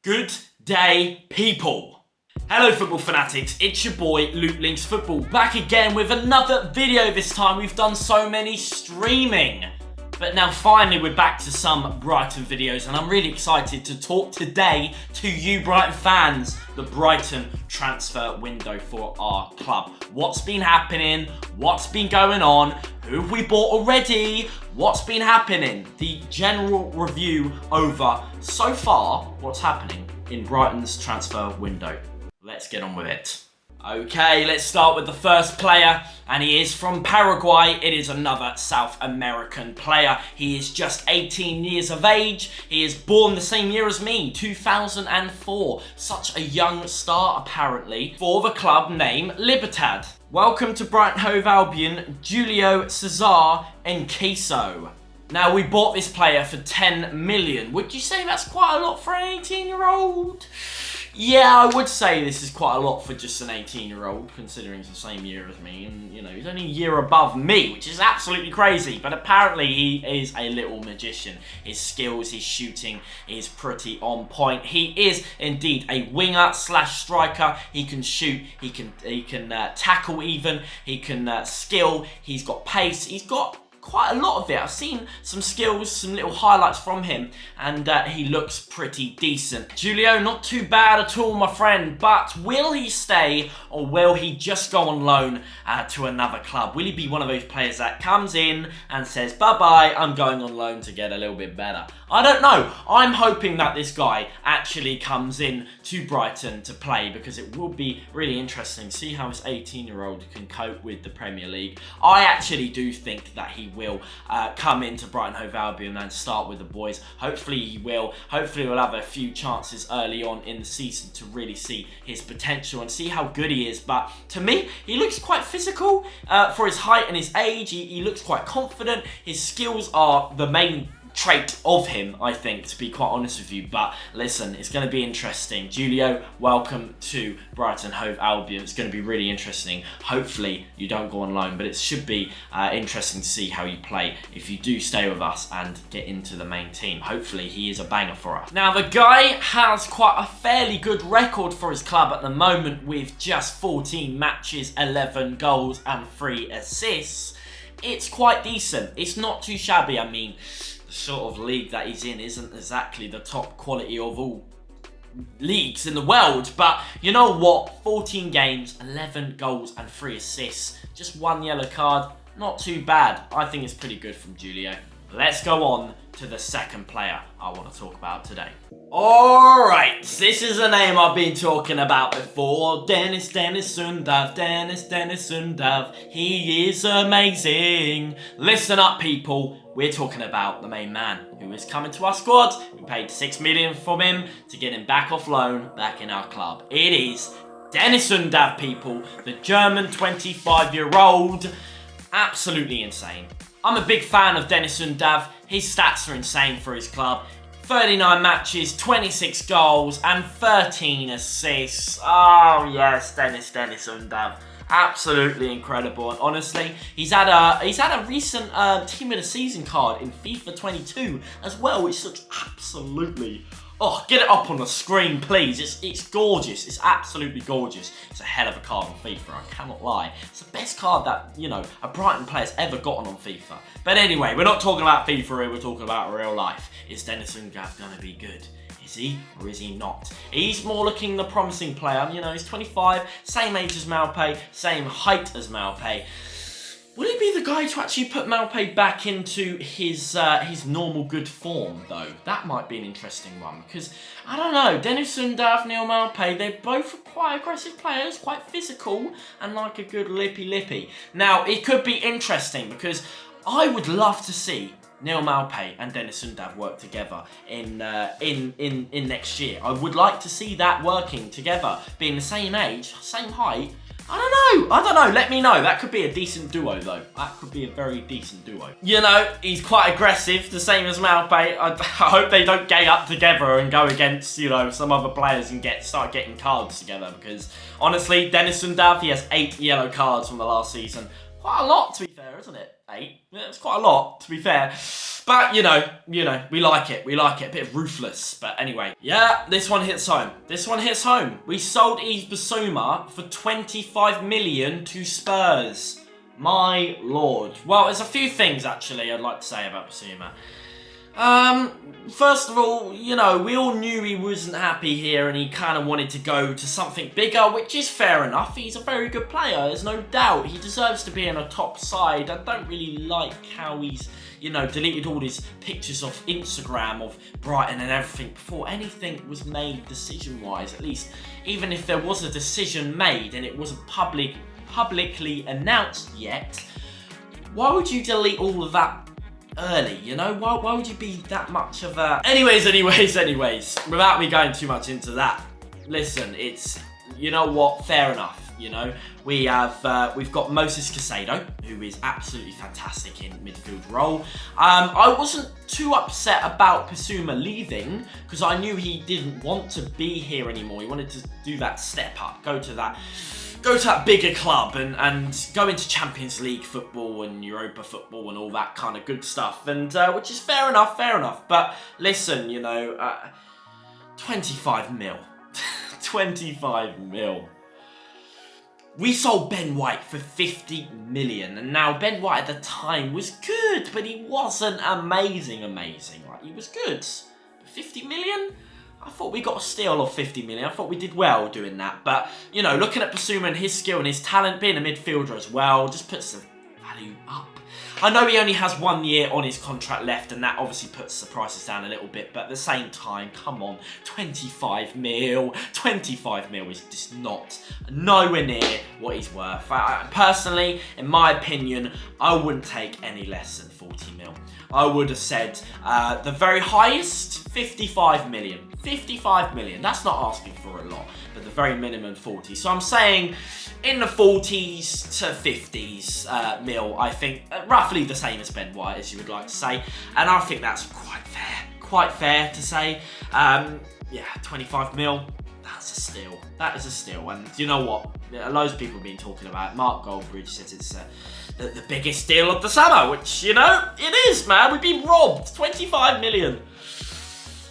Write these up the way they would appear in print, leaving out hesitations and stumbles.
Good day, people. Hello, football fanatics. It's your boy, LiNX Football, back again with another video. This time we've done so many streaming. But now finally we're back to some Brighton videos, and I'm really excited to talk today to you Brighton fans. The Brighton transfer window for our club. What's been happening? What's been going on? Who have we bought already? What's been happening? The general review over so far what's happening in Brighton's transfer window. Let's get on with it. Okay, let's start with the first player, and he is from Paraguay. It is another South American player. He is just 18 years of age. He is born the same year as me, 2004. Such a young star, apparently, for the club named Libertad. Welcome to Brighton Hove Albion, Julio Cesar and Queso. Now, we bought this player for 10 million. Would you say that's quite a lot for an 18-year-old? Yeah, I would say this is quite a lot for just an 18-year-old, considering he's the same year as me, and, you know, he's only a year above me, which is absolutely crazy, but apparently he is a little magician. His skills, his shooting is pretty on point. He is indeed a winger slash striker. He can shoot, he can tackle even, he can skill, he's got pace, he's got quite a lot of it. I've seen some skills, some little highlights from him, and he looks pretty decent. Julio, not too bad at all, my friend, but will he stay or will he just go on loan to another club? Will he be one of those players that comes in and says, bye-bye, I'm going on loan to get a little bit better? I don't know. I'm hoping that this guy actually comes in to Brighton to play, because it will be really interesting to see how this 18-year-old can cope with the Premier League. I actually do think that he will come into Brighton Hove Albion and start with the boys. Hopefully he will. Hopefully we'll have a few chances early on in the season to really see his potential and see how good he is. But to me, he looks quite physical for his height and his age. He looks quite confident. His skills are the main trait of him, I think, to be quite honest with you. But listen, it's going to be interesting. Julio, welcome to Brighton Hove Albion. It's going to be really interesting. Hopefully you don't go on loan, but it should be interesting to see how you play if you do stay with us and get into the main team. Hopefully he is a banger for us. Now, the guy has quite a fairly good record for his club at the moment, with just 14 matches, 11 goals and 3 assists. It's quite decent. It's not too shabby. I mean, sort of league that he's in isn't exactly the top quality of all leagues in the world, but you know what, 14 games, 11 goals and 3 assists, just 1 yellow card, not too bad. I think it's pretty good from Julio. Let's go on to the second player I want to talk about today. Alright, this is a name I've been talking about before. Dennis Sundav. He is amazing. Listen up, people. We're talking about the main man who is coming to our squad. We paid 6 million from him to get him back off loan, back in our club. It is Dennis Sundav, people. The German 25-year-old. Absolutely insane. I'm a big fan of Dennis Sundav. His stats are insane for his club. 39 matches, 26 goals, and 13 assists. Oh yes, Dennis Sundav. Absolutely incredible, and honestly, he's had a recent Team of the Season card in FIFA 22 as well, which looks absolutely. Oh, get it up on the screen, please. It's gorgeous. It's absolutely gorgeous. It's a hell of a card on FIFA, I cannot lie. It's the best card that, you know, a Brighton player's ever gotten on FIFA. But anyway, we're not talking about FIFA here, we're talking about real life. Is Dennis Sundav going to be good? Is he or is he not? He's more looking the promising player. You know, he's 25, same age as Maupay, same height as Maupay. Will he be the guy to actually put Maupay back into his normal good form, though? That might be an interesting one, because, I don't know, Dennis Sundav, Neil Maupay, they're both quite aggressive players, quite physical, and like a good lippy. Now, it could be interesting, because I would love to see Neil Maupay and Dennis Sundav work together in next year. I would like to see that working together, being the same age, same height. I don't know, let me know. That could be a decent duo, though. That could be a very decent duo. You know, he's quite aggressive, the same as Maupay. I hope they don't gang up together and go against, you know, some other players and start getting cards together, because honestly, Dennis Sundav, he has 8 yellow cards from the last season. Quite a lot, to be fair, isn't it? 8. It's quite a lot, to be fair. But, you know, we like it. We like it. A bit ruthless. But anyway, yeah, this one hits home. This one hits home. We sold Yves Basuma for 25 million to Spurs. My lord. Well, there's a few things, actually, I'd like to say about Basuma. First of all, you know, we all knew he wasn't happy here and he kind of wanted to go to something bigger, which is fair enough. He's a very good player, there's no doubt. He deserves to be in a top side. I don't really like how he's, you know, deleted all his pictures off Instagram of Brighton and everything before anything was made decision-wise, at least. Even if there was a decision made and it wasn't publicly announced yet, why would you delete all of that early, you know? Why would you be that much of a... Anyways, without me going too much into that, listen, it's, you know what, fair enough, you know? We've got Moses Caicedo, who is absolutely fantastic in midfield role. I wasn't too upset about Basuma leaving, because I knew he didn't want to be here anymore. He wanted to do that step up, go to that bigger club and go into Champions League football and Europa football and all that kind of good stuff, and which is fair enough. But listen, you know, 25 mil. 25 mil. We sold Ben White for 50 million, and now Ben White at the time was good, but he wasn't amazing. Like, he was good. But 50 million? I thought we got a steal of 50 million. I thought we did well doing that. But, you know, looking at Basuma and his skill and his talent, being a midfielder as well, just puts the value up. I know he only has 1 year on his contract left, and that obviously puts the prices down a little bit. But at the same time, come on, 25 mil. 25 mil is just nowhere near what he's worth. Personally, in my opinion, I wouldn't take any less than 40 mil. I would have said the very highest, 55 million. 55 million, that's not asking for a lot, but the very minimum 40. So I'm saying in the 40s to 50s mil, I think roughly the same as Ben White, as you would like to say. And I think that's quite fair to say. Yeah, 25 mil, that's a steal. That is a steal. And you know what? Loads of people have been talking about it. Mark Goldbridge says it's the biggest deal of the summer, which, you know, it is, man. We've been robbed. 25 million.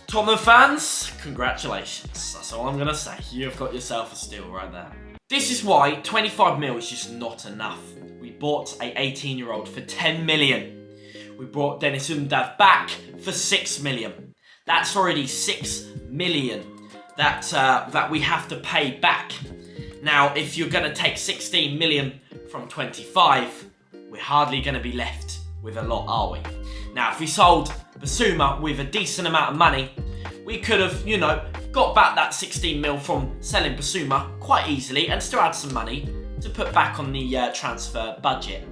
Tottenham fans, congratulations. That's all I'm going to say. You've got yourself a steal right there. This is why 25 mil is just not enough. We bought a 18-year-old for 10 million. We brought Dennis back for 6 million. That's already 6 million that we have to pay back. Now, if you're going to take 16 million from 25, we're hardly going to be left with a lot, are we? Now, if we sold Basuma with a decent amount of money, we could have, you know, got back that 16 mil from selling Basuma quite easily and still had some money to put back on the transfer budget.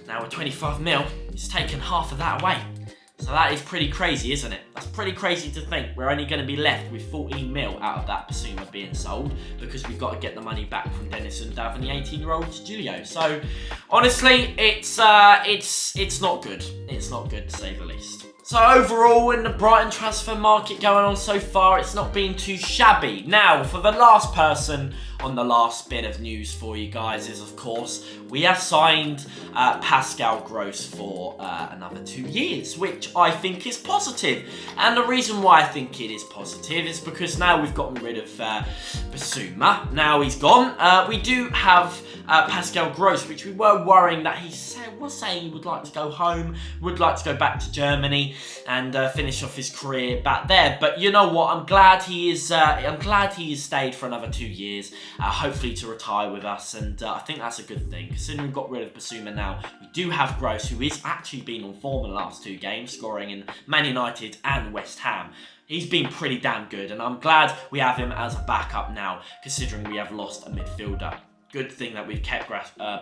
Now with 25 mil, it's taken half of that away. So that is pretty crazy, isn't it? That's pretty crazy to think we're only going to be left with 14 mil out of that Basuma being sold, because we've got to get the money back from Dennis and the 18-year-old Julio. So honestly, it's not good. It's not good, to say the least. So overall, in the Brighton transfer market going on so far, it's not been too shabby. Now, for the last person on the last bit of news for you guys is, of course, we have signed Pascal Gross for another 2 years, which I think is positive. And the reason why I think it is positive is because now we've gotten rid of Basuma. Now he's gone. We do have Pascal Gross, which we were worrying that he was saying he would like to go home, would like to go back to Germany and finish off his career back there. But you know what? I'm glad he is. I'm glad he has stayed for another 2 years, hopefully to retire with us. And I think that's a good thing. Considering we've got rid of Basuma now, we do have Gross, who is actually been on form in the last 2 games, scoring in Man United and West Ham. He's been pretty damn good, and I'm glad we have him as a backup now, considering we have lost a midfielder. Good thing that we've kept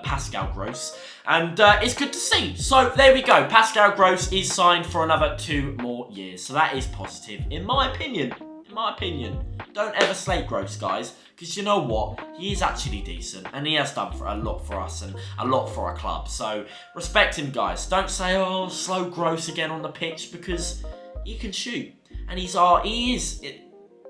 Pascal Gross, and it's good to see. So there we go. Pascal Gross is signed for another 2 more years, so that is positive, in my opinion. In my opinion, don't ever slate Gross, guys, because you know what? He is actually decent, and he has done for a lot for us and a lot for our club. So respect him, guys. Don't say, "Oh, slow Gross again on the pitch," because he can shoot, and he is.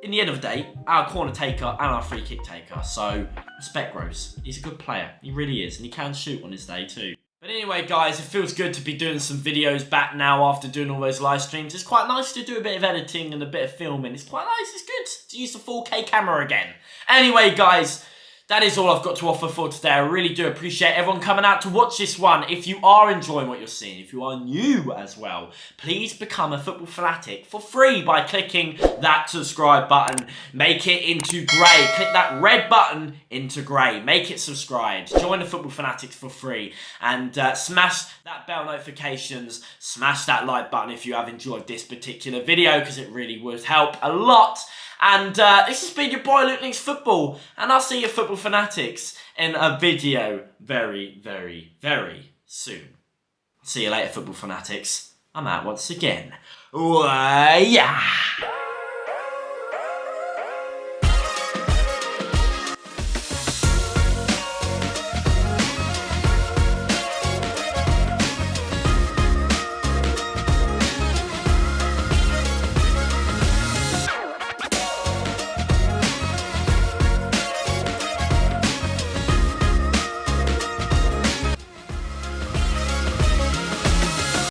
In the end of the day, our corner taker and our free kick taker. So, respect Gross. He's a good player. He really is. And he can shoot on his day too. But anyway, guys, it feels good to be doing some videos back now after doing all those live streams. It's quite nice to do a bit of editing and a bit of filming. It's quite nice. It's good to use the 4K camera again. Anyway, guys, that is all I've got to offer for today. I really do appreciate everyone coming out to watch this one. If you are enjoying what you're seeing, if you are new as well, please become a football fanatic for free by clicking that subscribe button. Make it into grey. Click that red button into grey. Make it subscribed. Join the Football Fanatics for free. And smash that bell notifications. Smash that like button if you have enjoyed this particular video, because it really would help a lot. And this has been your boy LiNX Football, and I'll see you Football Fanatics in a video very, very, very soon. See you later, Football Fanatics. I'm out once again. Yeah.